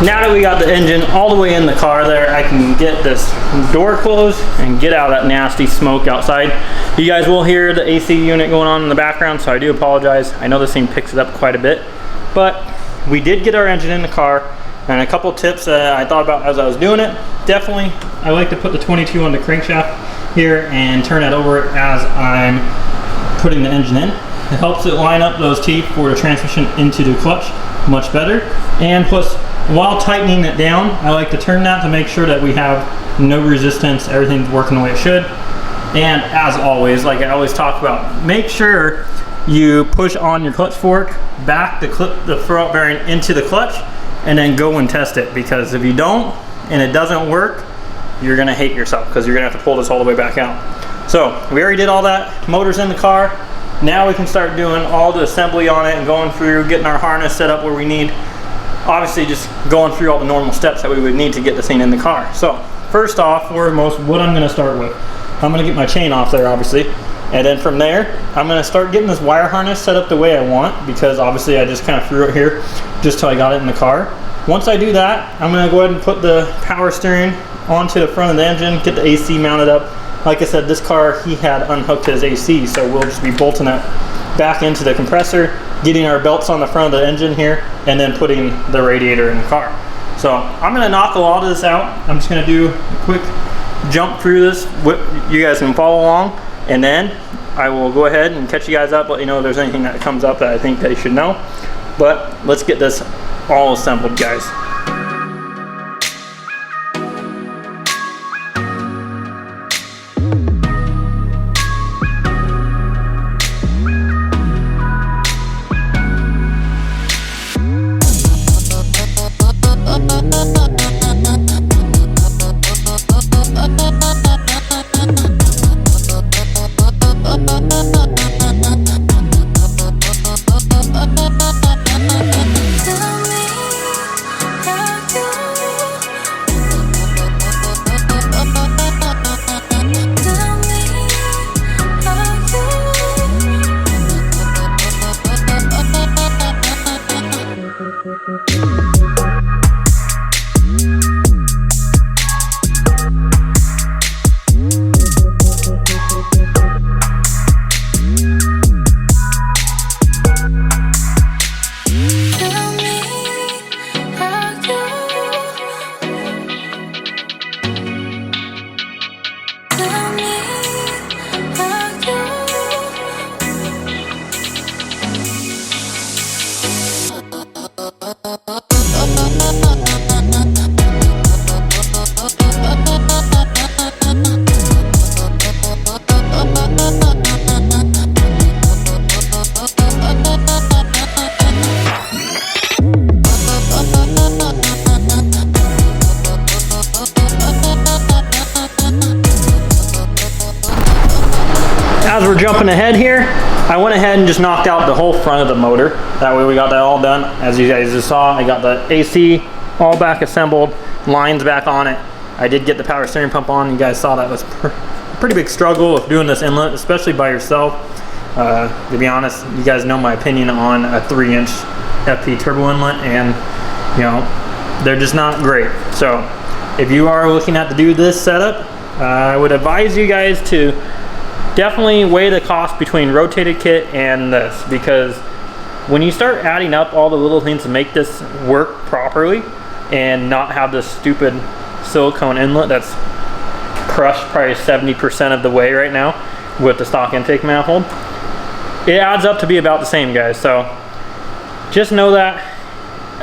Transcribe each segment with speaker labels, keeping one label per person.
Speaker 1: Now that we got the engine all the way in the car there, I can get this door closed and get out of that nasty smoke outside. You guys will hear the AC unit going on in the background, so I do apologize. I know this thing picks it up quite a bit, but we did get our engine in the car. And a couple tips I thought about as I was doing it. Definitely, I like to put the 22 on the crankshaft here and turn it over as I'm putting the engine in. It helps it line up those teeth for the transmission into the clutch much better. And plus, while tightening it down, I like to turn that to make sure that we have no resistance, everything's working the way it should. And as always, like I always talk about, make sure you push on your clutch fork, back the throwout bearing into the clutch, and then go and test it, because if you don't and it doesn't work, you're gonna hate yourself because you're gonna have to pull this all the way back out. So we already did all that, motor's in the car. Now we can start doing all the assembly on it and going through, getting our harness set up where we need. Obviously just going through all the normal steps that we would need to get this thing in the car. So first off, foremost, what I'm gonna start with, I'm gonna get my chain off there obviously. And then from there, I'm gonna start getting this wire harness set up the way I want, because obviously I just kind of threw it here just till I got it in the car. Once I do that, I'm gonna go ahead and put the power steering onto the front of the engine, get the AC mounted up. Like I said, this car, he had unhooked his AC, so we'll just be bolting that back into the compressor, getting our belts on the front of the engine here, and then putting the radiator in the car. So I'm gonna knock a lot of this out. I'm just gonna do a quick jump through this. You guys can follow along, and then I will go ahead and catch you guys up, let you know if there's anything that comes up that I think that you should know. But let's get this all assembled, guys. As we're jumping ahead here, I went ahead and just knocked out the whole front of the motor. That way we got that all done. As you guys just saw, I got the AC all back assembled, lines back on it. I did get the power steering pump on. You guys saw that was a pretty big struggle with doing this inlet, especially by yourself. To be honest, you guys know my opinion on a 3-inch FP turbo inlet, and you know, they're just not great. So if you are looking at to do this setup, I would advise you guys to definitely weigh the cost between rotated kit and this, because when you start adding up all the little things to make this work properly and not have this stupid silicone inlet that's crushed probably 70% of the way right now with the stock intake manifold, it adds up to be about the same, guys. So just know that.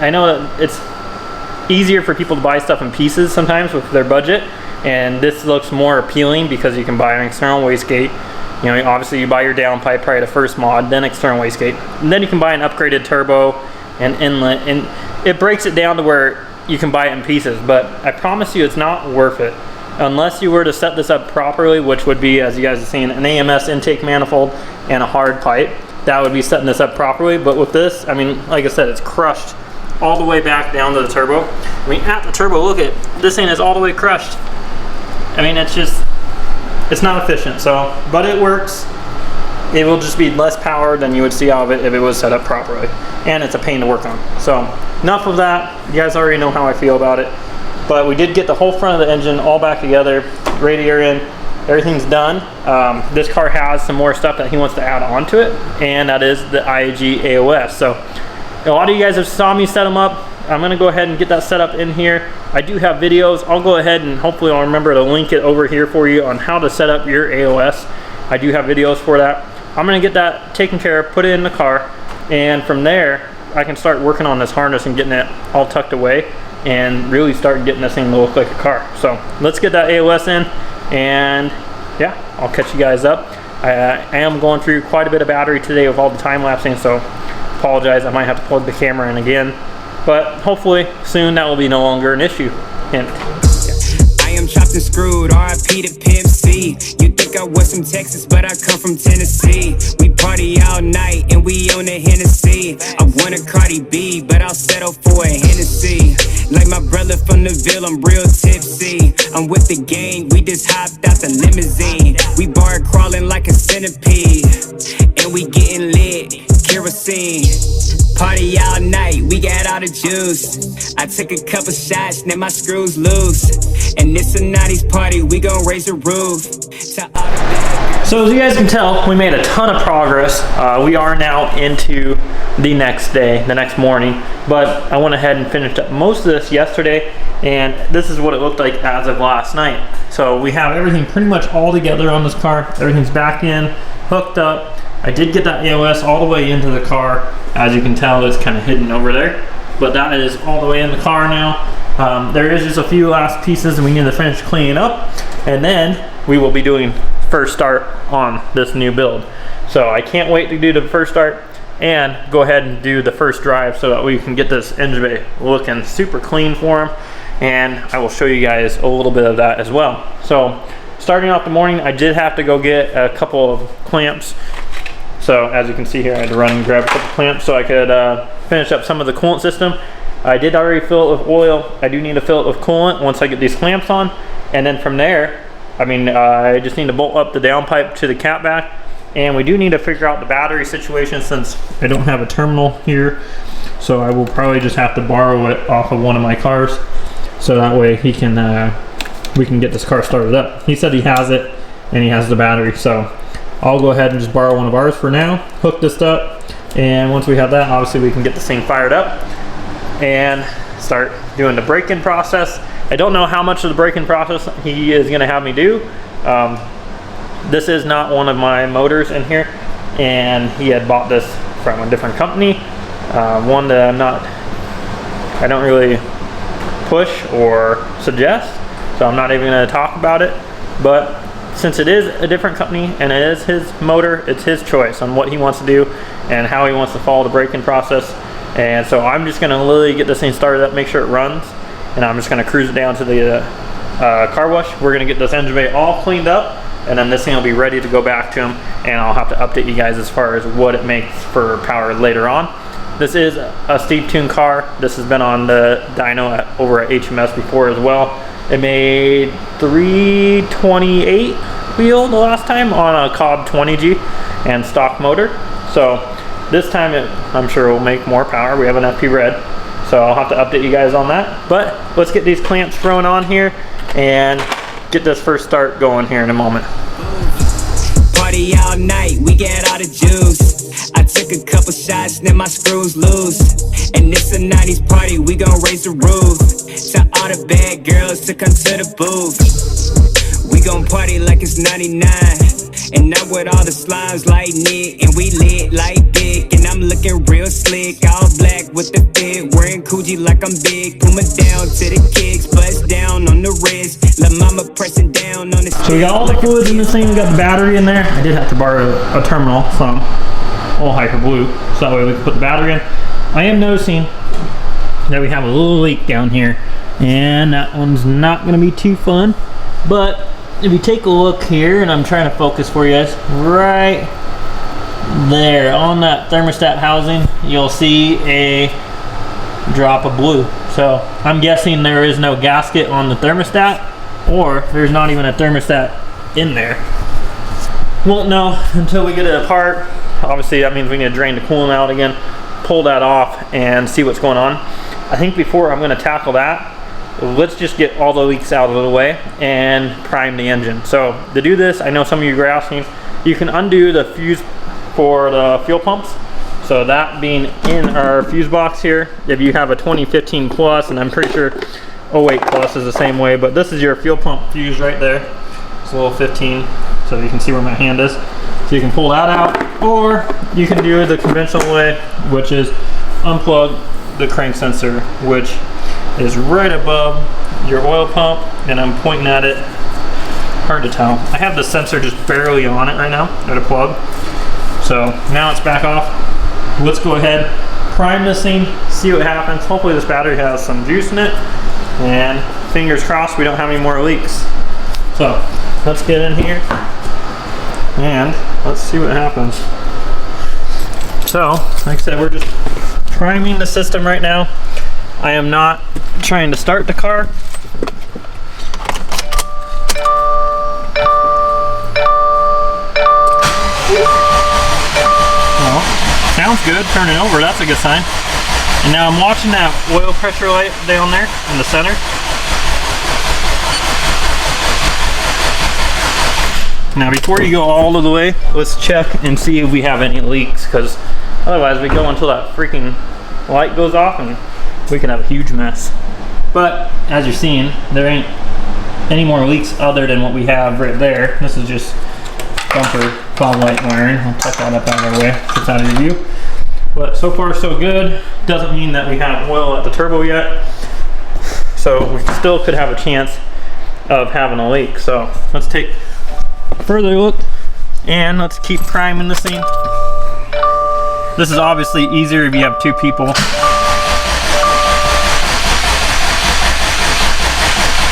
Speaker 1: I know that it's easier for people to buy stuff in pieces sometimes with their budget, and this looks more appealing because you can buy an external wastegate. You know, obviously you buy your downpipe probably the first mod, then external wastegate, and then you can buy an upgraded turbo and inlet, and it breaks it down to where you can buy it in pieces. But I promise you, it's not worth it unless you were to set this up properly, which would be, as you guys have seen, an AMS intake manifold and a hard pipe. That would be setting this up properly. But with this, I mean, like I said, it's crushed all the way back down to the turbo. I mean, at the turbo, look at this thing is all the way crushed. I mean, it's just, it's not efficient. So, but it works. it will just be less power than you would see out of it if it was set up properly. And it's a pain to work on. So enough of that. You guys already know how I feel about it. But we did get the whole front of the engine all back together, radiator in, everything's done. This car has some more stuff that he wants to add on to it, and that is the IAG AOS. So a lot of you guys have saw me set them up. I'm gonna go ahead and get that set up in here. I do have videos. I'll go ahead and hopefully I'll remember to link it over here for you on how to set up your AOS. I do have videos for that. I'm gonna get that taken care of, put it in the car, and from there, I can start working on this harness and getting it all tucked away and really start getting this thing to look like a car. So let's get that AOS in, and yeah, I'll catch you guys up. I am going through quite a bit of battery today with all the time lapsing, so apologize, I might have to plug the camera in again, but hopefully soon that will be no longer an issue. Hint.
Speaker 2: I am chopped and screwed, RIP to Pimp C. You think I was from Texas, but I come from Tennessee. We party all night and we own a Hennessy. I want a Cardi B, but I'll settle for a Hennessy. Like my brother from the Ville, I'm real tipsy. I'm with the gang, we just hopped out the limousine. We bar crawling like a centipede, and we getting lit, kerosene. Party all night, we got all the juice. I took a couple shots, now my screws loose. And it's a 90s party, we gon' raise the roof.
Speaker 1: So as you guys can tell, we made a ton of progress. We are now into the next day, the next morning. But I went ahead and finished up most of this yesterday, and this is what it looked like as of last night. So we have everything pretty much all together on this car. Everything's back in, hooked up. I did get that AOS all the way into the car. As you can tell, it's kind of hidden over there, but that is all the way in the car now. There is just a few last pieces and we need to finish cleaning up, and then we will be doing first start on this new build. So I can't wait to do the first start and go ahead and do the first drive so that we can get this engine bay looking super clean for him, and I will show you guys a little bit of that as well. So starting off the morning, I did have to go get a couple of clamps. So as you can see here, I had to run and grab a couple clamps so I could finish up some of the coolant system. I did already fill it with oil. I do need to fill it with coolant once I get these clamps on. And then from there, I just need to bolt up the downpipe to the catback. And we do need to figure out the battery situation since I don't have a terminal here. So I will probably just have to borrow it off of one of my cars. So that way he can, we can get this car started up. He said he has it and he has the battery. So I'll go ahead and just borrow one of ours for now, hook this up, and once we have that, obviously we can get this thing fired up and start doing the break-in process. I don't know how much of the break-in process he is going to have me do. This is not one of my motors in here, and he had bought this from a different company, one that I don't really push or suggest, so I'm not even going to talk about it. But since it is a different company and it is his motor, it's his choice on what he wants to do and how he wants to follow the break-in process. And so I'm just gonna literally get this thing started up, make sure it runs, and I'm just gonna cruise it down to the car wash. We're gonna get this engine bay all cleaned up, and then this thing will be ready to go back to him, and I'll have to update you guys as far as what it makes for power later on. This is a Stevetuned car. This has been on the dyno over at HMS before as well. It made 328 wheel the last time on a Cobb 20G and stock motor. So this time I'm sure it will make more power. We have an FP red, so I'll have to update you guys on that. But let's get these clamps thrown on here and get this first start going here in a moment.
Speaker 2: Party all night, we get all the juice. I took a couple shots, now my screws loose. And it's a 90s party, we gon' raise the roof. To all the bad girls to come to the booth. We gon' party like it's 99. And now with all the slimes like Nick, and we lit like Dick. And I'm looking real slick, all black with the fit. Wearing Coogee like I'm big. Puma down to the kicks, bust down on the wrist. La mama pressing down on the
Speaker 1: So we got all the fluids in this thing, we got the battery in there. I did have to borrow a terminal from All Hyper Blue, so that way we can put the battery in. I am noticing that we have a little leak down here, and that one's not gonna be too fun. But if you take a look here, and I'm trying to focus for you guys, right there on that thermostat housing, you'll see a drop of blue. So I'm guessing there is no gasket on the thermostat, or there's not even a thermostat in there. Won't know until we get it apart. Obviously that means we need to drain the coolant out again, pull that off, and see what's going on. I think before I'm going to tackle that, let's just get all the leaks out of the way and prime the engine. So to do this, I know some of you are asking, you can undo the fuse for the fuel pumps. So that being in our fuse box here, if you have a 2015 plus, and I'm pretty sure 08 plus is the same way, but this is your fuel pump fuse right there. It's a little 15, so you can see where my hand is. So you can pull that out, or you can do it the conventional way, which is unplug the crank sensor, which is right above your oil pump, and I'm pointing at it. Hard to tell. I have the sensor just barely on it right now at a plug. So now it's back off. Let's go ahead, prime this thing, see what happens. Hopefully this battery has some juice in it, and fingers crossed we don't have any more leaks. So let's get in here and let's see what happens. So like I said, we're just priming the system right now. I am not trying to start the car. Well, sounds good, turning over, that's a good sign. And now I'm watching that oil pressure light down there in the center. Now before you go all of the way, let's check and see if we have any leaks, because otherwise we go until that freaking light goes off and we can have a huge mess. But as you're seeing, there ain't any more leaks other than what we have right there. This is just bumper fog light wiring. I'll tuck that up out of our way so it's out of your view. But so far so good. Doesn't mean that we have oil at the turbo yet. So we still could have a chance of having a leak. So let's take a further look and let's keep priming this thing. This is obviously easier if you have two people.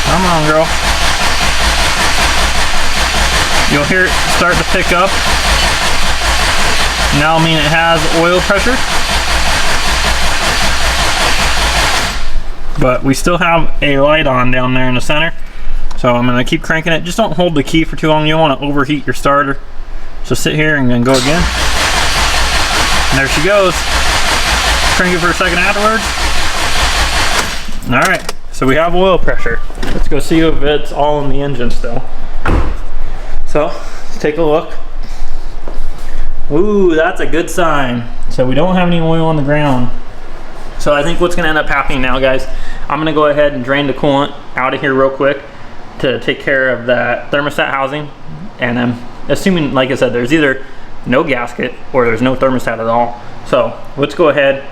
Speaker 1: Come on, girl. You'll hear it start to pick up. Now I mean it has oil pressure. But we still have a light on down there in the center. So I'm gonna keep cranking it. Just don't hold the key for too long. You don't want to overheat your starter. So sit here and then go again. And there she goes. Crank it for a second afterwards. All right, so we have oil pressure. Let's go see if it's all in the engine still. So let's take a look. Ooh, that's a good sign. So we don't have any oil on the ground. So I think what's gonna end up happening now, guys, I'm gonna go ahead and drain the coolant out of here real quick to take care of that thermostat housing. And I'm assuming, like I said, there's either no gasket or there's no thermostat at all. So let's go ahead,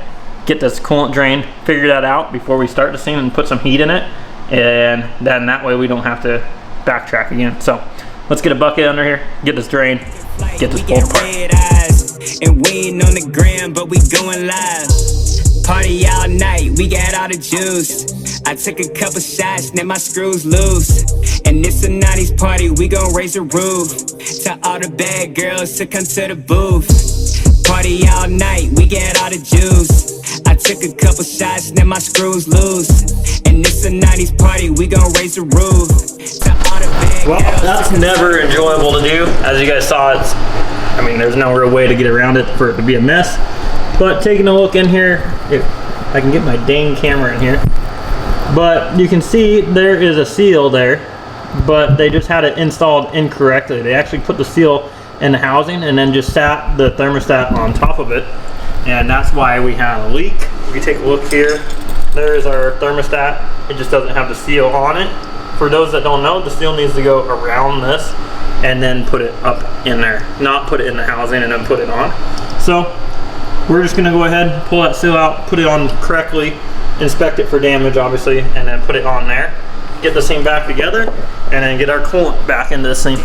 Speaker 1: get this coolant drained, figure that out before we start this thing and put some heat in it. And then that way we don't have to backtrack again. So let's get a bucket under here, get this drained, get this pulled apart.
Speaker 2: And we ain't on the gram, but we going live. Party all night, we got all the juice. I took a couple shots, now my screws loose. And it's a 90s party, we gon' raise the roof. To all the bad girls to come to the booth. Party all night, we got all the juice. I took a couple shots, now my screws loose. And it's a 90s party, we gon' raise the roof. To all the bad
Speaker 1: well,
Speaker 2: girls.
Speaker 1: that's never enjoyable to do. As you guys saw, it's, I mean, there's no real way to get around it for it to be a mess. But taking a look in here, if I can get my dang camera in here. But you can see there is a seal there, but they just had it installed incorrectly. They actually put the seal in the housing and then just sat the thermostat on top of it. And that's why we have a leak. If you take a look here, there's our thermostat. It just doesn't have the seal on it. For those that don't know, the seal needs to go around this and then put it up in there, not put it in the housing and then put it on. So we're just gonna go ahead, pull that seal out, put it on correctly, inspect it for damage obviously, and then put it on there. Get this thing back together, and then get our coolant back into this thing.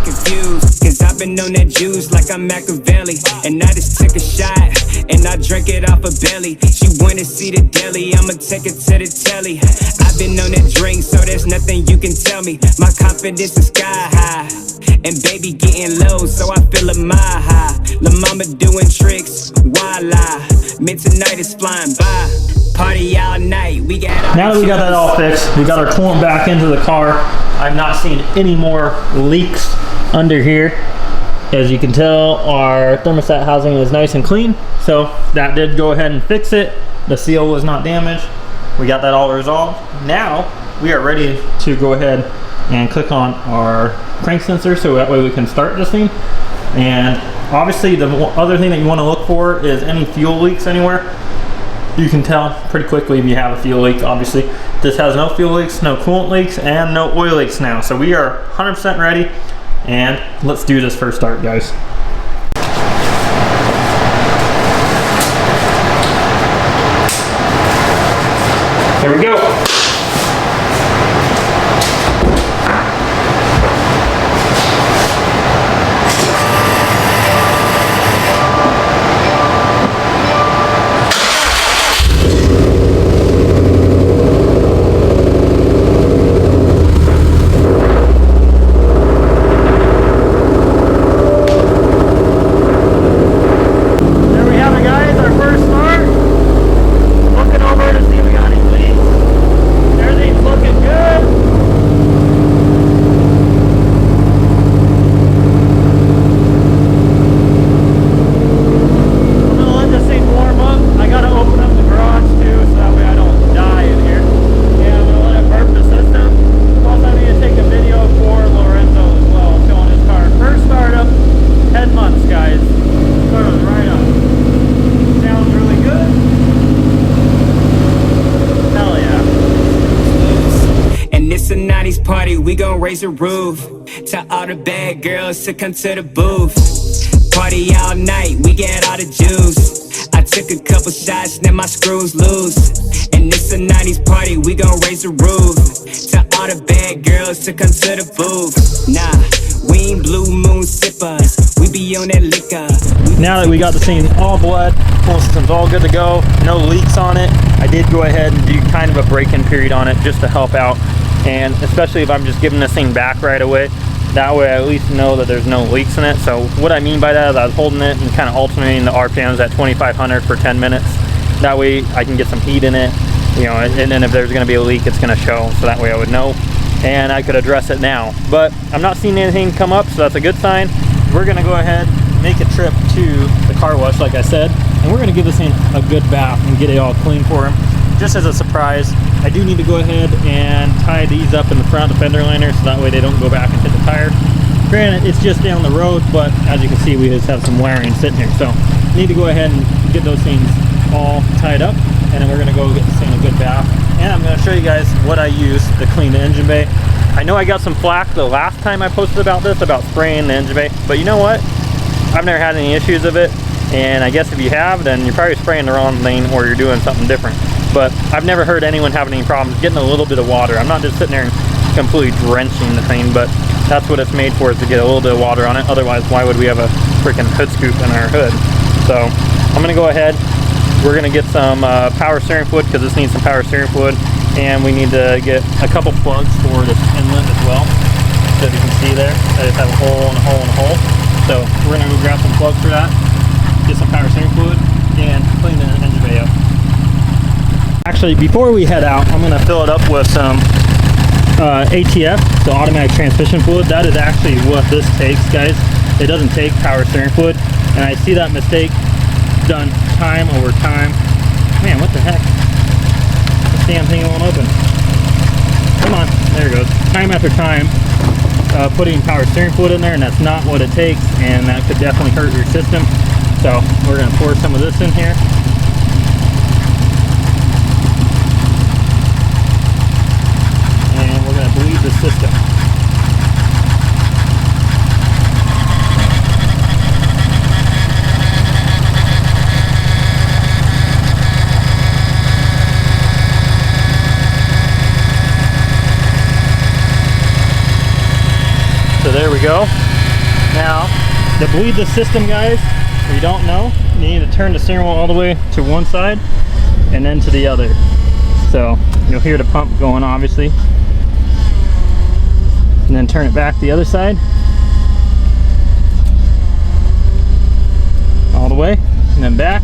Speaker 2: Confused, cause I've been on that juice like I'm Machiavelli. And I just took a shot, and I drank it off a belly. She wanna see the deli, I'ma take it to the telly. I've been on that drink, so there's nothing you can tell me. My confidence is sky high, and baby getting low, so I feel a mile high. La mama doing tricks, why lie? Midnight is flying by. Party all night, we got all.
Speaker 1: Now that we got that all fixed, we got our coolant back into the car. I've not seen any more leaks under here. As you can tell, our thermostat housing is nice and clean, so that did go ahead and fix it. The seal was not damaged. We got that all resolved. Now we are ready to go ahead and click on our crank sensor so that way we can start this thing. And obviously the other thing that you want to look for is any fuel leaks anywhere. You can tell pretty quickly if you have a fuel leak. Obviously this has no fuel leaks, no coolant leaks, and no oil leaks now. So we are 100% ready, and let's do this first start, guys. Here we go.
Speaker 2: We gon' raise the roof. Tell all the bad girls to come to the booth. Party all night, we get all the juice. I took a couple shots, now my screws loose. And it's a 90s party, we gon' raise the roof. Tell all the bad girls to come to the booth. Nah, we ain't blue moon sippers, we be on that liquor.
Speaker 1: Now that we got the thing all bled, full system's all good to go, no leaks on it, I did go ahead and do kind of a break-in period on it just to help out. And especially if I'm just giving this thing back right away, that way I at least know that there's no leaks in it. So what I mean by that is I was holding it and kind of alternating the RPMs at 2500 for 10 minutes. That way I can get some heat in it, you know, and then if there's going to be a leak, it's going to show. So that way I would know and I could address it now. But I'm not seeing anything come up, so that's a good sign. We're going to go ahead, make a trip to the car wash like I said, and we're going to give this thing a good bath and get it all clean for him. Just as a surprise, I do need to go ahead and tie these up in the front, the fender liner, so that way they don't go back and hit the tire. Granted, it's just down the road, but as you can see, we just have some wiring sitting here. So need to go ahead and get those things all tied up, and then we're gonna go get this thing a good bath. And I'm gonna show you guys what I use to clean the engine bay. I know I got some flack the last time I posted about this, about spraying the engine bay, but you know what? I've never had any issues of it, and I guess if you have, then you're probably spraying the wrong thing or you're doing something different. But I've never heard anyone having any problems getting a little bit of water. I'm not just sitting there and completely drenching the thing, but that's what it's made for, is to get a little bit of water on it. Otherwise, why would we have a freaking hood scoop in our hood? So I'm gonna go ahead. We're gonna get some power steering fluid, because this needs some power steering fluid, and we need to get a couple plugs for this inlet as well. So as you can see there, I just have a hole and a hole and a hole. So we're gonna go grab some plugs for that, get some power steering fluid, and clean the engine bay up. Actually, before we head out, I'm going to fill it up with some ATF, so automatic transmission fluid. That is actually what this takes, guys. It doesn't take power steering fluid, and I see that mistake done time over time. Man, what the heck? This damn thing won't open. Come on, there it goes. Time after time, putting power steering fluid in there, and that's not what it takes, and that could definitely hurt your system. So we're going to pour some of this in here. Bleed the system. So there we go. Now, to bleed the system, guys, if you don't know, you need to turn the steering wheel all the way to one side and then to the other. So you'll hear the pump going, obviously. And then turn it back the other side, all the way, and then back,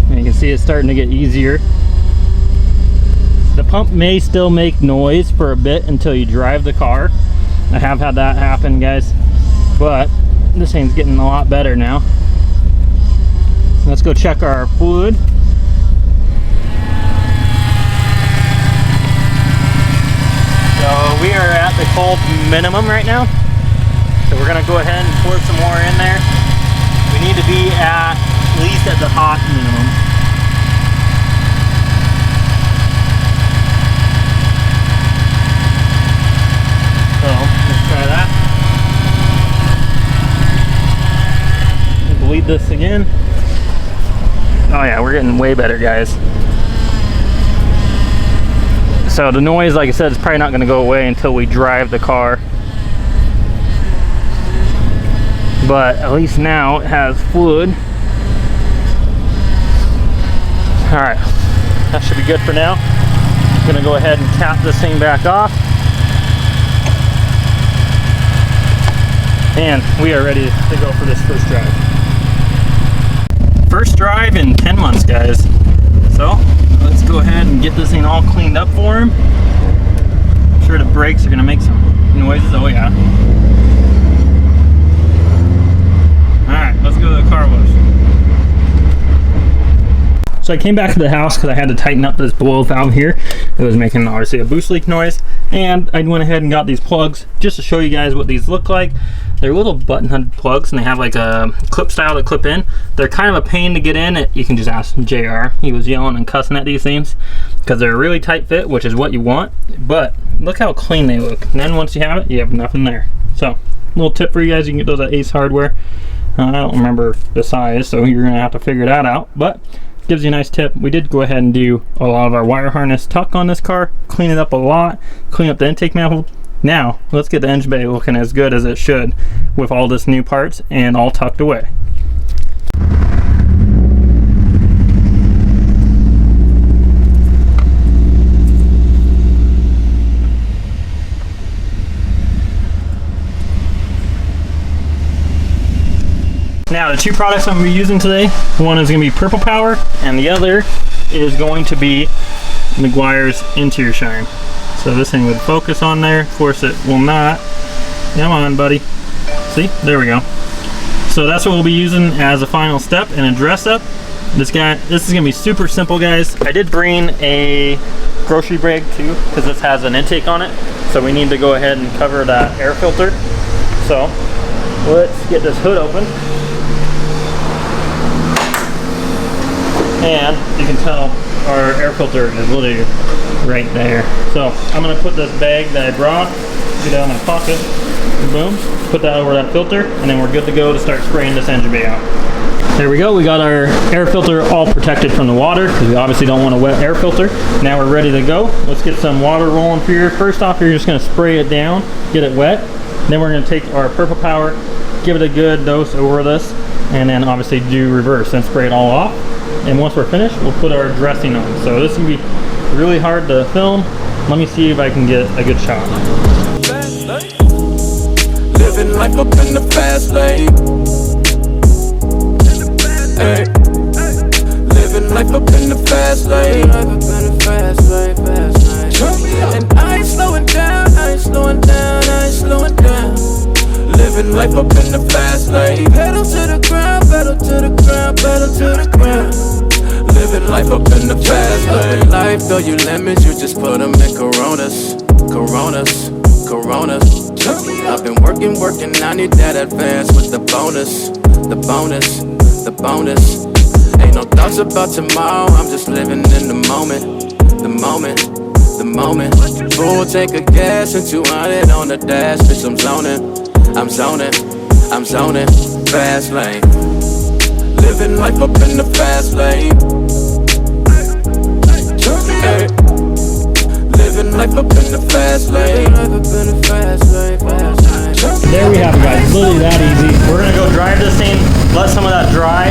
Speaker 1: and you can see it's starting to get easier. The pump may still make noise for a bit until you drive the car. I have had that happen, guys, but this thing's getting a lot better now. Let's go check our fluid. So we are at the cold minimum right now. So we're gonna go ahead and pour some more in there. We need to be at least at the hot minimum. So let's try that. Bleed this again. Oh yeah, we're getting way better, guys. So the noise, like I said, is probably not going to go away until we drive the car. But at least now it has fluid. Alright, that should be good for now. I'm going to go ahead and cap this thing back off. And we are ready to go for this first drive. First drive in 10 months, guys. So let's go ahead and get this thing all cleaned up for him. I'm sure the brakes are going to make some noises. Oh yeah. Alright, let's go to the car wash. So I came back to the house because I had to tighten up this blow valve here. It was making obviously a boost leak noise, and I went ahead and got these plugs just to show you guys what these look like. They're little button-head plugs, and they have like a clip style to clip in. They're kind of a pain to get in. You can just ask JR. He was yelling and cussing at these things because they're a really tight fit, which is what you want. But look how clean they look. And then once you have it, you have nothing there. So little tip for you guys: you can get those at Ace Hardware. I don't remember the size, so you're gonna have to figure that out. But gives you a nice tip. We did go ahead and do a lot of our wire harness tuck on this car, clean it up a lot, clean up the intake manifold. Now let's get the engine bay looking as good as it should with all this new parts and all tucked away. Now the two products I'm going to be using today, one is going to be Purple Power and the other is going to be Meguiar's Interior Shine. So this thing would focus on there. Of course it will not. Come on, buddy. See? There we go. So that's what we'll be using as a final step in a dress up. This is going to be super simple, guys. I did bring a grocery bag too because this has an intake on it. So we need to go ahead and cover that air filter. So let's get this hood open. And you can tell our air filter is literally right there. So I'm going to put this bag that I brought, get out of my pocket, and boom, put that over that filter, and then we're good to go to start spraying this engine bay out. There we go, we got our air filter all protected from the water because we obviously don't want a wet air filter. Now we're ready to go. Let's get some water rolling for you. First off, you're just going to spray it down, get it wet. Then we're going to take our Purple Power, give it a good dose over this, and then obviously do reverse and spray it all off. And once we're finished, we'll put our dressing on. So this is going to be really hard to film. Let me see if I can get a good shot.
Speaker 3: Living life up in the fast lane. Hey. Living life up in the fast lane. And I ain't slowing down, I ain't slowing down, I ain't slowing down. Living life up in the fast lane. Pedal to the ground, pedal to the ground, pedal to the ground. Living life up in the fast lane. Life, though you lemons, you just put them in Coronas. Coronas, Coronas. I've been working, I need that advance with the bonus. The bonus, the bonus. Ain't no thoughts about tomorrow, I'm just living in the moment. The moment, the moment. Full tank of gas and 200 on the dash, bitch, I'm zoning. I'm zoning, I'm zoning, fast lane. Living life up in the fast lane. Hey. Living life up in the fast lane.
Speaker 1: There we have it, guys. Literally that easy. We're gonna go drive this thing, let some of that dry.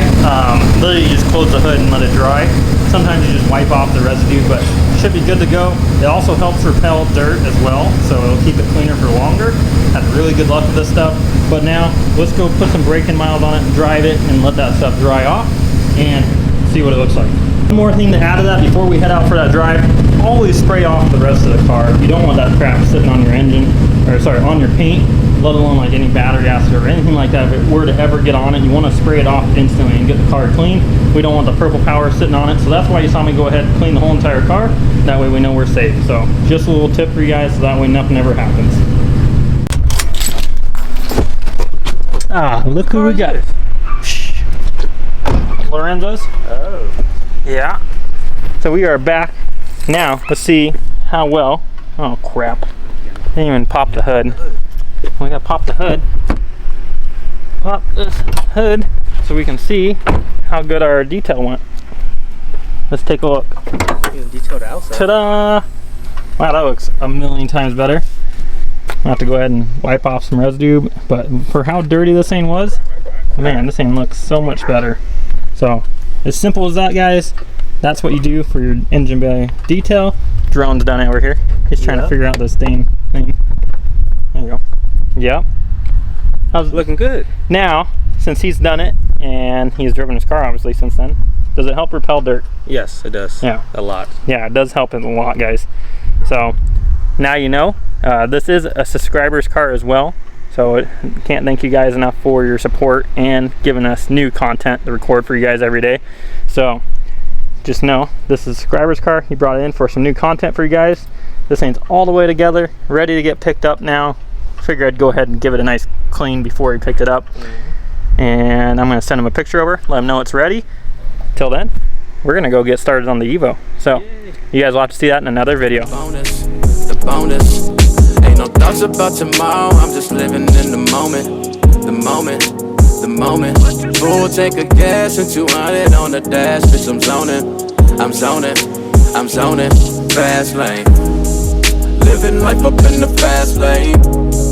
Speaker 1: Literally you just close the hood and let it dry. Sometimes you just wipe off the residue, but should be good to go. It also helps repel dirt as well, so it'll keep it cleaner for longer. Had really good luck with this stuff. But now let's go put some braking miles on it, drive it, and let that stuff dry off and see what it looks like. One more thing to add to that before we head out for that drive, always spray off the rest of the car. You don't want that crap sitting on your engine, or sorry, on your paint. let alone like any battery acid or anything like that. If it were to ever get on it, you want to spray it off instantly and get the car clean. We don't want the purple power sitting on it, so that's why you saw me go ahead and clean the whole entire car. That way we know we're safe. So just a little tip for you guys, so that way nothing ever happens. Ah, look who we got. Lorenzo's.
Speaker 4: Oh.
Speaker 1: Yeah. So we are back now. Let's see how well. Oh crap! Didn't even pop the hood. We gotta pop the hood. Pop this hood so we can see how good our detail went. Let's take a look.
Speaker 4: Detailed outside.
Speaker 1: Ta-da! Wow, that looks a million times better. I'll have to go ahead and wipe off some residue, but for how dirty this thing was, man, this thing looks so much better. So, as simple as that, guys. That's what you do for your engine bay detail. Drone's done it over here. He's trying to figure out this dang thing. There you go. Yep. How's
Speaker 4: Looking good.
Speaker 1: now, since he's done it, and he's driven his car obviously since then, does it help repel dirt?
Speaker 4: Yes, it does.
Speaker 1: Yeah.
Speaker 4: A lot.
Speaker 1: Yeah, it does help it a lot, guys. So now you know. This is a subscriber's car as well, so can't thank you guys enough for your support and giving us new content to record for you guys every day. So just know this is a subscriber's car. He brought it in for some new content for you guys. This thing's all the way together, ready to get picked up now. Figure I'd go ahead and give it a nice clean before he picked it up. And I'm going to send him a picture over, let him know it's ready. Till then, we're going to go get started on the Evo. So you guys will have to see that in another video.
Speaker 3: Bonus, the bonus. Ain't no thoughts about tomorrow, I'm just living in the moment. The moment, the moment. Full tank of gas and 200 on the dash. Bitch, I'm zoning, I'm zoning, I'm zoning. Fast lane, living life up in the fast lane.